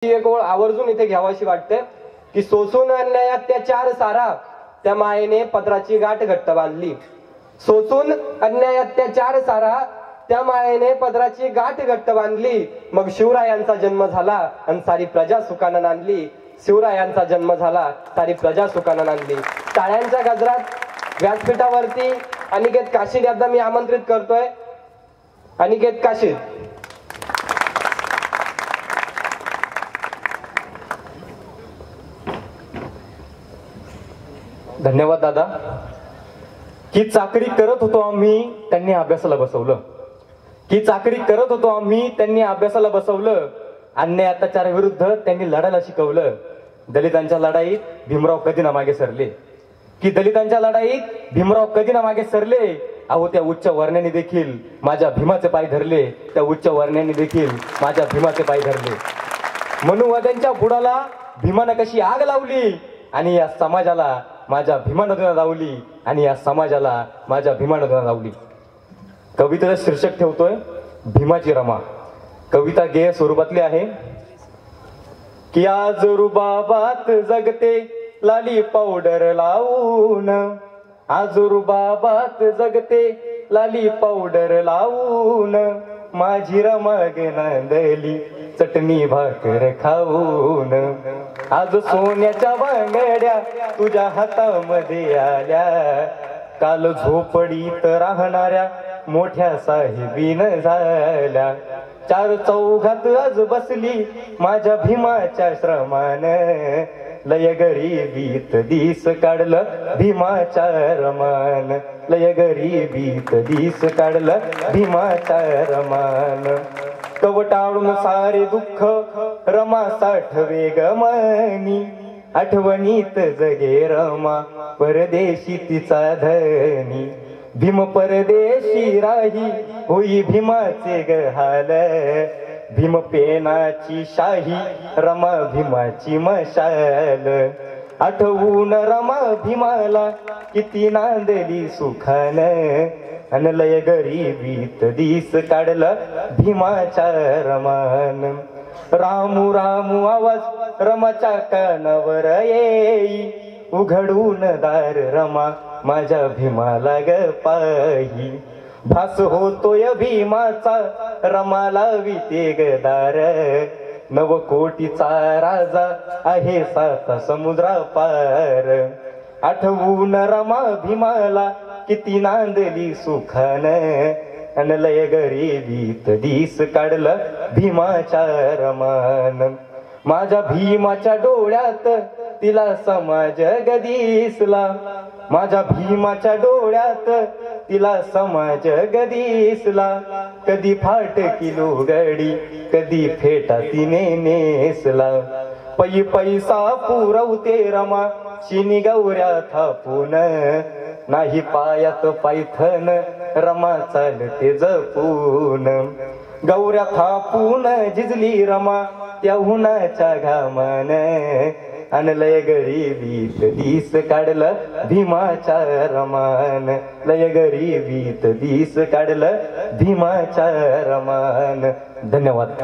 एक ओळ आवर्जून इथे घ्यावाशी वाटते की सोसून अन्याय अत्याचार सारा त्या मायेने पदराची गाठ घट्ट बांधली। सोसून अन्याय अत्याचार सारा त्या मायेने पदराची गाठ घट्ट बांधली। मग शिवरायांचा जन्म झाला आणि सारी प्रजा सुखानं नांदली। शिवरायांचा जन्म झाला, सारी प्रजा सुखानं नांदली। टाळ्यांच्या गजरात व्यासपीठावरती अनिकेत काशीद यांना मी आमंत्रित करतोय। अनिकेत काशीद। धन्यवाद दादा। की चाकरी करत होतो आम्ही, त्यांनी अभ्यासाला बसवलं। की चाकरी करत होतो आम्ही, त्यांनी अभ्यासाला बसवलं। अन्याय अत्याचार विरुद्ध त्यांनी लढायला शिकवलं। दलितांच्या लढाईत भीमराव कधी ना मागे सरले। की दलितांच्या लढाईत भीमराव कधी ना मागे सरले। अहो त्या उच्च वर्णाने देखील माझ्या भीमाचे पाय धरले। त्या उच्च वर्णाने देखील माझ्या भीमाचे पाय धरले। मनुवाद्यांच्या बुडाला भीमानं कशी आग लावली आणि या समाजाला माझ्या भीमानं लावली आणि या समाजाला माझ्या भीमानं लावली। कवितेचं शीर्षक ठेवतोय भीमाची रमा। कविता गेय स्वरूपातली आहे की आज रुबाबात जगते लाली पावडर लावून। आज रुबाबात जगते लाली पावडर लावून। माझी रमा नांदली चटणी भाकर खाऊन। आज सोन्याच्या बांगड्या तुझ्या हातामध्ये आल्या। काल झोपडीत राहणाऱ्या मोठ्या साहेबीन झाल्या। चार चौघात आज बसली माझ्या भीमाच्या श्रमान। लय गरिबीत दिस काढलं भीमाच्या रमान। लय गरिबीत दिस काढलं भीमाच्या रमान। कवटाळून सारे दुःख रमा साठवे गमनी। आठवणीत जगे रमा परदेशी तिचा धनी। भीम परदेशी राही होई भीमाचे गहाल। भीम पेनाची शाही रमा भीमाची मशाल। आठवून रमा भीमाला किती नांदली सुखान। अन लय गरिबीत दिस काढलं भीमाच्या रमान। रामू रामू आवाज रमाच्या कानावर येई। उघडून दार रमा माझ्या भीमाला ग पाही। भास होतोय भीमाचा रमाला विते गदार। नवकोटीचा राजा आहे साता समुद्रा पार। आठवून रमा भीमाला किती नांदली सुखान। अन लय गरिबीत दिस काढलं भीमाच्या रमान। माझ्या भीमाच्या डोळ्यात तिला समाज दिसला। माझ्या भीमाच्या डोळ्यात तिला समाज दिसला। कधी फाटकी लुगडी कधी फेटा तिने नेसला। पै पैसा पुरवते रमा शिनी गौऱ्या थापून। नाही पायात पायथन रमा चालते जपून। गौऱ्या थापून झिजली रमा त्या उन्हाच्या घामान। अन लय गरिबीत दिस काढलं भीमाच्या रमान। लय गरिबीत दिस काढलं भीमाच्या रमान। धन्यवाद।